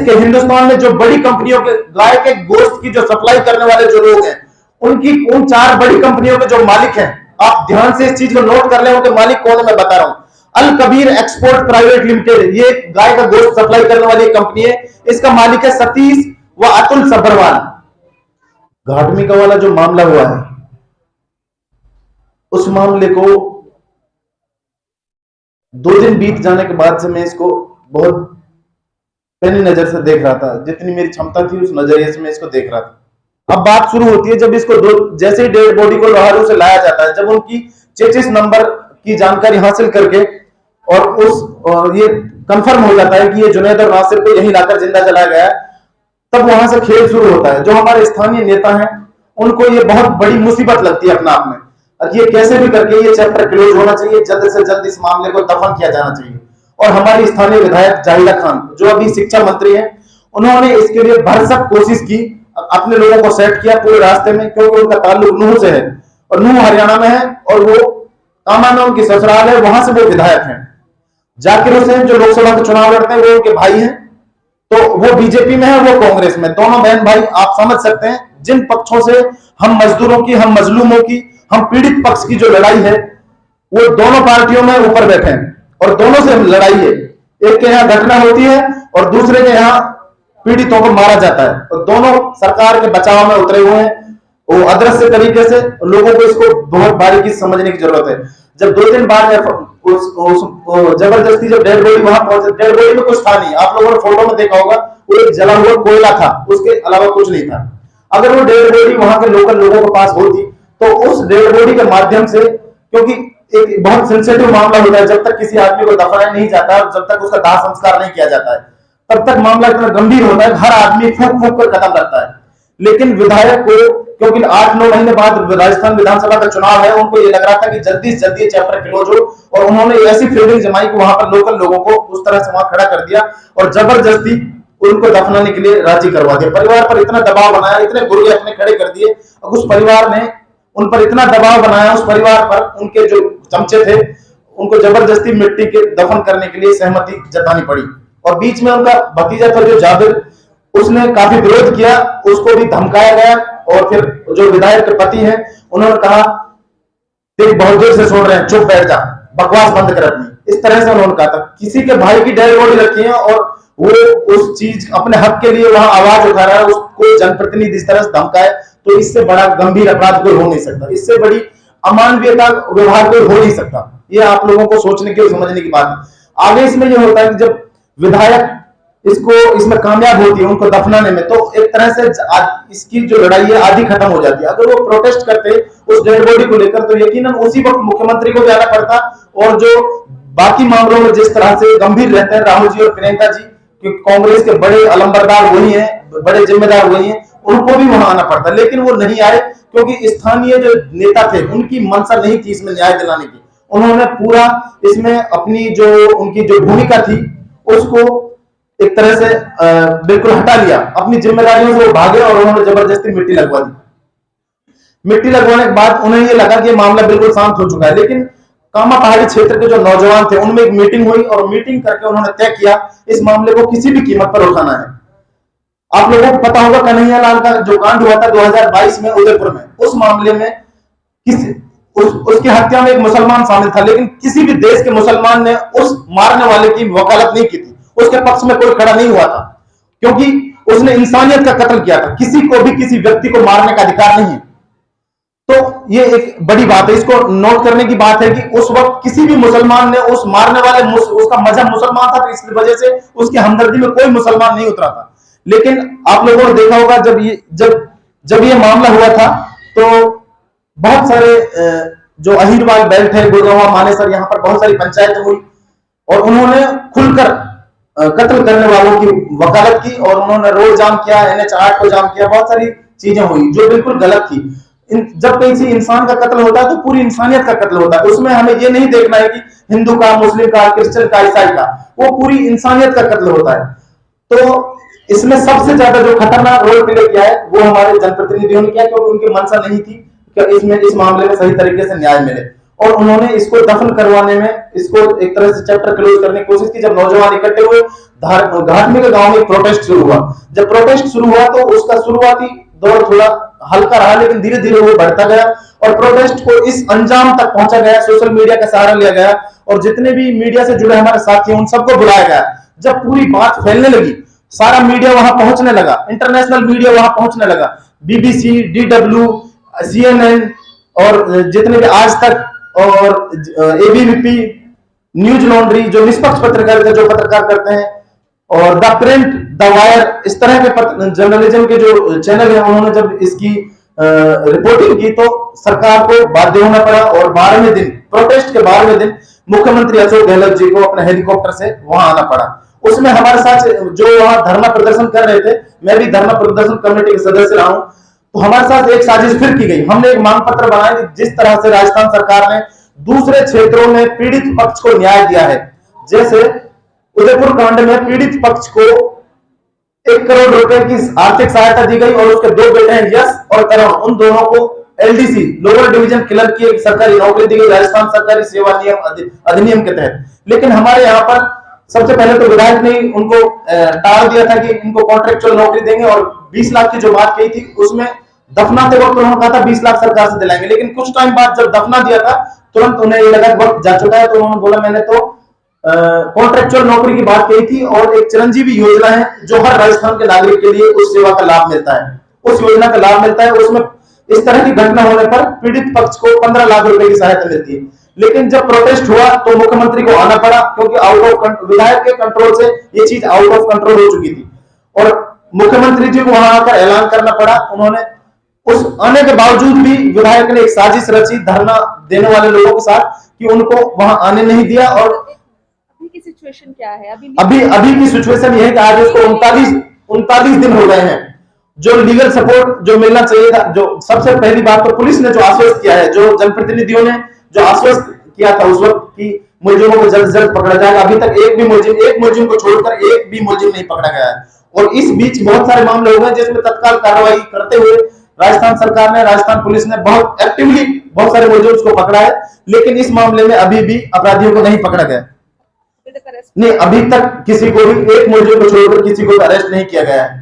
देश के हिंदुस्तान में जो बड़ी कंपनियों के गाय के गोश्त की जो सप्लाई करने वाले जो लोग हैं, उनकी उन 4 बड़ी कंपनियों के जो मालिक हैं, आप ध्यान से इस चीज को नोट कर लें, उनके मालिक कौन है मैं बता रहा हूं। अल कबीर एक्सपोर्ट प्राइवेट लिमिटेड, ये गाय का गोश्त सप्लाई करने वाली कंपनी है। इसका मालिक है सतीश व अतुल सब्बरवाल। घाटमी का वाला जो मामला हुआ है, उस मामले को 2 दिन बीत जाने के बाद से मैं इसको बहुत पैनी नजर से देख रहा था। जितनी मेरी क्षमता थी उस नजरिए से मैं इसको देख रहा था। अब बात शुरू होती है जब इसको जैसे ही डेड बॉडी को लोहारू से लाया जाता है, जब उनकी चेचिस नंबर की जानकारी हासिल करके और ये कंफर्म हो जाता है कि ये जुनैद और नासिर को यही लाकर जिंदा जलाया गया, तब वहां से खेल शुरू होता है। जो हमारे स्थानीय नेता हैं, उनको ये बहुत बड़ी मुसीबत लगती है अपने आप में। ये कैसे भी करके ये चैप्टर क्लोज होना चाहिए, जल्द से जल्द इस मामले को दफन किया जाना चाहिए। और हमारी स्थानीय विधायक जाहिदा खान, जो अभी शिक्षा मंत्री हैं, उन्होंने इसके लिए भरसक कोशिश की, अपने लोगों को सेट किया पूरे रास्ते में, क्योंकि उनका ताल्लुक नूह से है और नूह हरियाणा में है और वो कामा में उनकी ससुराल है, वहां से वो विधायक हैं। जाकिर हुसैन जो लोकसभा के चुनाव लड़ते हैं, वो उनके भाई हैं, तो वो बीजेपी में है, वो कांग्रेस में। दोनों बहन भाई, आप समझ सकते हैं जिन पक्षों से हम मजदूरों की, हम मजलूमों की, हम पीड़ित पक्ष की जो लड़ाई है, वो दोनों पार्टियों में ऊपर बैठे हैं और दोनों से लड़ाई है। एक के यहाँ घटना होती है और दूसरे के यहाँ पीड़ितों को मारा जाता है, और दोनों सरकार के बचाव में उतरे हुए हैं वो अदृश्य तरीके से। लोगों को इसको बहुत बारीकी से समझने की जरूरत है। जब 2 दिन बाद जबरदस्ती जब डेड बॉडी वहां पहुंचे, डेड बॉडी में कुछ था नहीं, आप लोगों ने फोटो में देखा होगा, वो एक जला हुआ कोयला था, उसके अलावा कुछ नहीं था। अगर वो डेड बॉडी वहां के लोकल लोगों के पास होती, तो उस डेड बॉडी के माध्यम से, क्योंकि एक बहुत सेंसिटिव मामला होता है, जब तक किसी आदमी को दफनाया नहीं जाता, जब तक उसका दाह संस्कार नहीं किया जाता है, तब तक मामला इतना गंभीर होता है, हर आदमी फूंक फूंक कर कदम रखता है। लेकिन विधायक को, क्योंकि 8-9 महीने बाद राजस्थान विधानसभा का चुनाव है, उनको ये लग रहा था कि जल्दी से जल्दी चैप्टर क्लोज हो, और उन्होंने ऐसी फील्डिंग जमाई कि वहां पर लोकल लोगों को उस तरह से वहां खड़ा कर दिया और जबरदस्ती उनको दफनाने के लिए राजी करवा दिया। परिवार पर इतना दबाव बनाया, इतने गुर्गे अपने खड़े कर दिए, और उस परिवार ने उन पर इतना दबाव बनाया, उस परिवार पर उनके जो चमचे थे, उनको जबरदस्ती मिट्टी के दफन करने के लिए सहमति जतानी पड़ी। और बीच में उनका भतीजा था जो जाबिर, उसने काफी विरोध किया, उसको भी धमकाया गया, और फिर जो विधायक के पति हैं, उन्होंने कहा देख बहुत देर से सुन रहे हैं, चुप बैठ जा, बकवास बंद कर अपनी। इस तरह से उन्होंने कहा था। किसी के भाई की डेड बॉडी रखी है और वो उस चीज अपने हक के लिए वहां आवाज उठा रहा है, उसको जनप्रतिनिधि इस तरह से धमकाए, तो इससे बड़ा गंभीर अपराध कोई हो नहीं सकता, इससे बड़ी अमानवीयता व्यवहार कोई हो नहीं सकता। ये आप लोगों को सोचने की और समझने की बात है। आगे इसमें यह होता है कि जब विधायक इसमें कामयाब होती है उनको दफनाने में, तो एक तरह से इसकी जो लड़ाई है आधी खत्म हो जाती है। अगर वो प्रोटेस्ट करते उस डेड बॉडी को लेकर, तो यकीनन उसी वक्त मुख्यमंत्री को भी आना पड़ता, और जो बाकी मामलों में जिस तरह से गंभीर रहते हैं राहुल जी और प्रियंका जी, कांग्रेस के बड़े अलंबरदार वही हैं, बड़े जिम्मेदार वही हैं, उनको भी वहां आना पड़ता। लेकिन वो नहीं आए, क्योंकि स्थानीय जो नेता थे उनकी मंशा नहीं थी इसमें न्याय दिलाने की। उन्होंने पूरा इसमें अपनी जो उनकी जो भूमिका थी उसको एक तरह से बिल्कुल हटा लिया, अपनी जिम्मेदारियों से वो भागे और उन्होंने जबरदस्ती मिट्टी लगवा दी। मिट्टी लगवाने के बाद उन्हें ये लगा कि मामला बिल्कुल शांत हो चुका है, लेकिन कामा पहाड़ी क्षेत्र के जो नौजवान थे उनमें एक मीटिंग हुई, और मीटिंग करके उन्होंने तय किया इस मामले को किसी भी कीमत पर उठाना है। आप लोगों को पता होगा कन्हैया लाल का जो कांड हुआ था 2022 में उदयपुर में, उस मामले में उसकी हत्या में एक मुसलमान शामिल था, लेकिन किसी भी देश के मुसलमान ने उस मारने वाले की वकालत नहीं की थी, उसके पक्ष में कोई खड़ा नहीं हुआ था, क्योंकि उसने इंसानियत का कत्ल किया था। किसी को भी किसी व्यक्ति को मारने का अधिकार नहीं है। तो ये एक बड़ी बात है, इसको नोट करने की बात है कि उस वक्त किसी भी मुसलमान ने उस मारने वाले, उसका मजहब मुसलमान था, तो इस वजह से उसकी हमदर्दी में कोई मुसलमान नहीं उतरा था। लेकिन आप लोगों ने देखा होगा जब ये मामला हुआ था, तो बहुत सारे जो अहीरवाल बेल्ट है, गुड़गांव, मानेसर, यहाँ पर बहुत सारी पंचायत हुई, और उन्होंने खुलकर कत्ल करने वालों की वकालत की, और उन्होंने रोड जाम किया, NH 8 को जाम किया, बहुत सारी चीजें हुई जो बिल्कुल गलत थी। जब किसी इंसान का कत्ल होता है तो पूरी इंसानियत का कत्ल होता है, उसमें हमें ये नहीं देखना है कि हिंदू का, मुस्लिम का, क्रिश्चियन का, ईसाई का, वो पूरी इंसानियत का कत्ल होता है। तो इसमें सबसे ज्यादा जो खतरनाक रोल प्ले किया है वो हमारे जनप्रतिनिधियों ने किया, क्योंकि उनकी मंशा नहीं थी कि इस मामले में सही तरीके से न्याय मिले, और उन्होंने इसको दफन करवाने में, इसको एक तरह से चैप्टर क्लोज करने की कोशिश की। जब नौजवान इकट्ठे हुए, घाटमी के गांव में प्रोटेस्ट शुरू हुआ। जब प्रोटेस्ट शुरू हुआ तो उसका शुरुआती दौर थोड़ा हल्का रहा, लेकिन धीरे धीरे वो बढ़ता गया और प्रोटेस्ट को इस अंजाम तक पहुंचा गया। सोशल मीडिया का सहारा लिया गया और जितने भी मीडिया से जुड़े हमारे साथी हैं उन सबको बुलाया गया। जब पूरी बात फैलने लगी, सारा मीडिया वहां पहुंचने लगा, इंटरनेशनल मीडिया वहां पहुंचने लगा, BBC, DW, CNN और जितने भी आज तक और ABVP, न्यूज लॉन्ड्री जो निष्पक्ष पत्रकारिता जो पत्रकार करते हैं, और द प्रिंट, द वायर, इस तरह के जर्नलिज्म के जो चैनल हैं, उन्होंने जब इसकी रिपोर्टिंग की तो सरकार को बाध्य होना पड़ा और 12वें दिन, प्रोटेस्ट के 12वें दिन मुख्यमंत्री अशोक गहलोत जी को अपने हेलीकॉप्टर से वहां आना पड़ा। उसमें हमारे साथ जो वहां धरना प्रदर्शन कर रहे थे, मैं भी धरना प्रदर्शन कमेटी के सदस्य रहा हूं, तो हमारे साथ एक साजिश फिर की गई। हमने एक मांग पत्र बनाया कि जिस तरह से राजस्थान सरकार ने दूसरे क्षेत्रों में पीड़ित पक्ष को न्याय दिया है, जैसे उदयपुर कांड में पीड़ित पक्ष को 1 करोड़ रुपए की आर्थिक सहायता दी गई और उसके 2 बेटे हैं यश और करण, उन दोनों को LDC लोअर डिवीजन क्लर्क की एक सरकारी नौकरी दी गई राजस्थान सरकारी सेवा नियम अधिनियम के तहत। लेकिन हमारे यहाँ पर सबसे पहले तो विधायक ने उनको टाल दिया था कि इनको कॉन्ट्रेक्चुअल नौकरी देंगे और 20 लाख की जो बात कही थी उसमें दफनाते वक्त उन्होंने कहा था 20 लाख सरकार से दिलाएंगे, लेकिन कुछ टाइम बाद जब दफना दिया था तुरंत उन्हें ये लगा वक्त जा चुका है, तो उन्होंने बोला मैंने तो कॉन्ट्रेक्चुअल नौकरी की बात कही थी और एक चिरंजीवी योजना है जो हर राजस्थान के नागरिक के लिए उस सेवा का लाभ मिलता है, उस योजना का लाभ मिलता है। उसमें इस तरह की घटना होने पर पीड़ित पक्ष को 15 लाख रुपए की सहायता मिलती है। लेकिन जब प्रोटेस्ट हुआ तो मुख्यमंत्री को आना पड़ा, क्योंकि आउट ऑफ विधायक के कंट्रोल से ये चीज आउट ऑफ कंट्रोल हो चुकी थी और मुख्यमंत्री जी को वहां आकर ऐलान करना पड़ा। उन्होंने उस आने के बावजूद भी विधायक ने एक साजिश रची धरना देने वाले लोगों के साथ कि उनको वहां आने नहीं दिया। और अभी की सिचुएशन क्या है? अभी की सिचुएशन ये है कि आज उसको 39 दिन हो गए हैं। जो लीगल सपोर्ट जो मिलना चाहिए था, जो सबसे पहली बात तो पुलिस ने जो आश्वस्त किया है, जो जनप्रतिनिधियों ने जो आश्वस्त किया था उस वक्त कि मुलजिमों को जल्द से जल्द पकड़ा जाएगा, अभी तक एक मुलजिम को छोड़कर एक भी मुलजिम नहीं पकड़ा गया है। और इस बीच बहुत सारे मामले हो गए जिसमें तत्काल कार्रवाई करते हुए राजस्थान सरकार ने, राजस्थान पुलिस ने बहुत एक्टिवली बहुत सारे मुलजिम को पकड़ा है, लेकिन इस मामले में अभी भी अपराधियों को नहीं पकड़ा गया। नहीं, अभी तक किसी को भी एक मुलजिम को छोड़कर किसी को अरेस्ट नहीं किया गया है।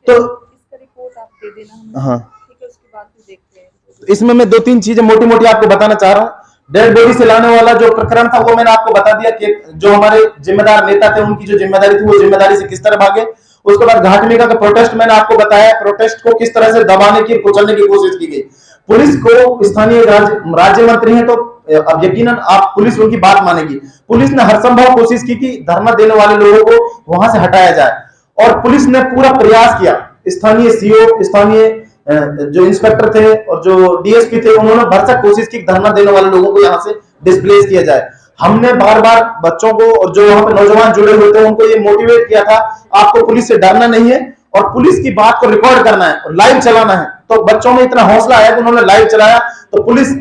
तो इसका रिपोर्ट आप दे देना, हाँ, ठीक है, उसके बाद फिर देखते हैं। इसमें मैं 2-3 चीजें मोटी मोटी आपको बताना चाह रहा हूँ। डेड बॉडी से लाने वाला जो प्रकरण था वो मैंने आपको बता दिया कि जो हमारे जिम्मेदार नेता थे उनकी जो जिम्मेदारी थी वो जिम्मेदारी से किस तरह भागे। उसके बाद घाटमेगा का प्रोटेस्ट मैंने आपको बताया, प्रोटेस्ट को किस तरह से दबाने की, कुचलने की कोशिश की गई। पुलिस को स्थानीय राज्य मंत्री है तो अब यकीनन आप पुलिस उनकी बात मानेगी। पुलिस ने हर संभव कोशिश की कि धरना देने वाले लोगों को वहां से हटाया जाए और पुलिस ने पूरा प्रयास किया। स्थानीय CO, स्थानीय जो इंस्पेक्टर थे और जो DSP थे, उन्होंने भरसक कोशिश की धरना देने वाले लोगों को यहाँ से डिस्प्लेस किया जाए। हमने बार बार बच्चों को और जो वहां पे नौजवान जुड़े हुए थे उनको ये मोटिवेट किया था, आपको पुलिस से डरना नहीं है और पुलिस की बात को रिकॉर्ड करना है और लाइव चलाना है। तो बच्चों में इतना हौसला है कि उन्होंने लाइव चलाया, तो पुलिस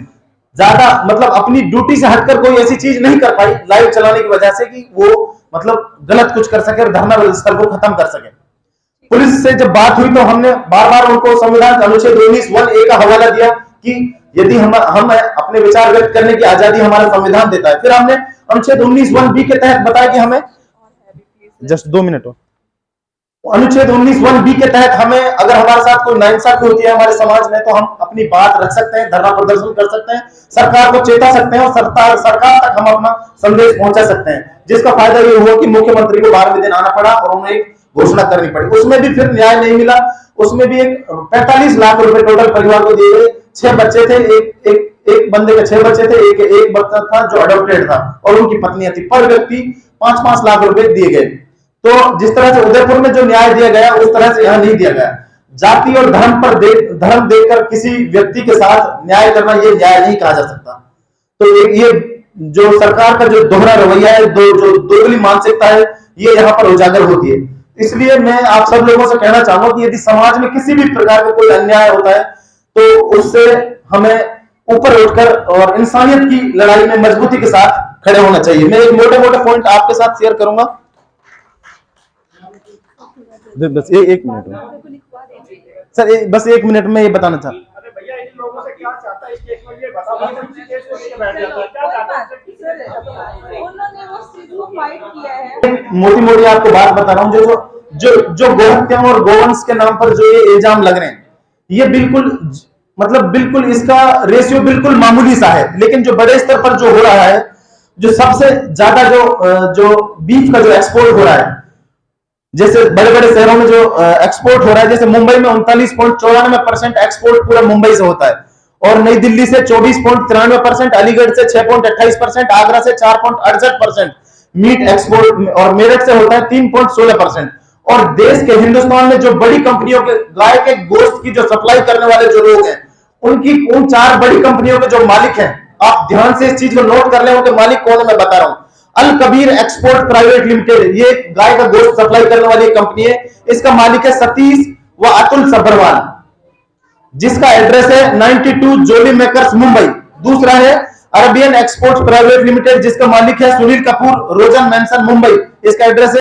ज्यादा मतलब अपनी ड्यूटी से हटकर कोई ऐसी चीज नहीं कर पाई लाइव चलाने की वजह से कि वो मतलब गलत कुछ कर सके और धरना स्थल को खत्म कर सके। पुलिस से जब बात हुई तो हमने बार बार उनको संविधान अनुच्छेद 19(1)(a) का हवाला दिया कि यदि हम अपने विचार व्यक्त करने की आजादी हमारा संविधान देता है। फिर हमने अनुच्छेद 19(1)(b) के तहत बताया कि हमें जस्ट 2 मिनट हो, अनुच्छेद 19(1)(b) के तहत हमें अगर हमारे साथ कोई नाइंसाफी होती है हमारे समाज में तो हम अपनी बात रख सकते हैं, धरना प्रदर्शन कर सकते हैं, सरकार को चेता सकते हैं और सरकार तक हम अपना संदेश पहुंचा सकते हैं। जिसका फायदा ये हुआ कि मुख्यमंत्री को 12वें दिन आना पड़ा और उन्हें घोषणा करनी पड़ी। उसमें भी फिर न्याय नहीं मिला, उसमें भी एक 45 लाख रुपए टोटल परिवार को दिए गए। 6 बच्चे थे, एक बंदे के 6 बच्चे थे, एक बच्चा था जो अडॉप्टेड था और उनकी पत्नियां थी। पर व्यक्ति 5-5 लाख रुपए दिए गए। तो जिस तरह से उदयपुर में जो न्याय दिया गया उस तरह से यहाँ नहीं दिया गया। जाति और धर्म पर धर्म देखकर किसी व्यक्ति के साथ न्याय करना ये न्याय नहीं कहा जा सकता। तो ये जो सरकार का जो दोहरा रवैया है, जो दोगली मानसिकता है, ये यहाँ पर उजागर होती है। इसलिए मैं आप सब लोगों से कहना चाहूंगा कि यदि समाज में किसी भी प्रकार का कोई अन्याय होता है तो उससे हमें ऊपर उठकर और इंसानियत की लड़ाई में मजबूती के साथ खड़े होना चाहिए। मैं एक मोटे मोटे पॉइंट आपके साथ शेयर करूंगा। बस एक मिनट सर, बस 1 मिनट में ये बताना चाहता हूं। फाइट किया है। मोटी मोटी आपको बात बता रहा हूँ, जो गोहत्या और गोवंश के नाम पर जो ये इल्जाम लग रहे हैं, ये बिल्कुल मतलब बिल्कुल इसका रेशियो बिल्कुल मामूली सा है। लेकिन जो बड़े स्तर पर जो हो रहा है, जो सबसे ज्यादा जो बीफ का जो एक्सपोर्ट हो रहा है, जैसे बड़े बड़े शहरों में जो एक्सपोर्ट हो रहा है, जैसे मुंबई में 39.94% एक्सपोर्ट पूरा मुंबई से होता है, और नई दिल्ली से 24.93%, अलीगढ़ से 6.28%, आगरा से 4.68%, मीट एक्सपोर्ट, और मेरठ से होता है 3.16%। और देश के हिंदुस्तान में जो बड़ी कंपनियों के गाय के गोश्त की जो सप्लाई करने वाले जो लोग हैं, उनकी उन 4 बड़ी कंपनियों के जो मालिक हैं, आप ध्यान से इस चीज को नोट कर लें, उनके मालिक कौन है मैं बता रहा हूं। अल कबीर एक्सपोर्ट प्राइवेट लिमिटेड, ये गाय का गोश्त सप्लाई करने वाली कंपनी है। इसका मालिक है सतीश व अतुल सब्बरवाल, जिसका एड्रेस है 92 जोली मेकर्स मुंबई। दूसरा है अरबियन एक्सपोर्ट प्राइवेट लिमिटेड, जिसका मालिक है सुनील कपूर, रोजन मेंशन मुंबई। इसका एड्रेस है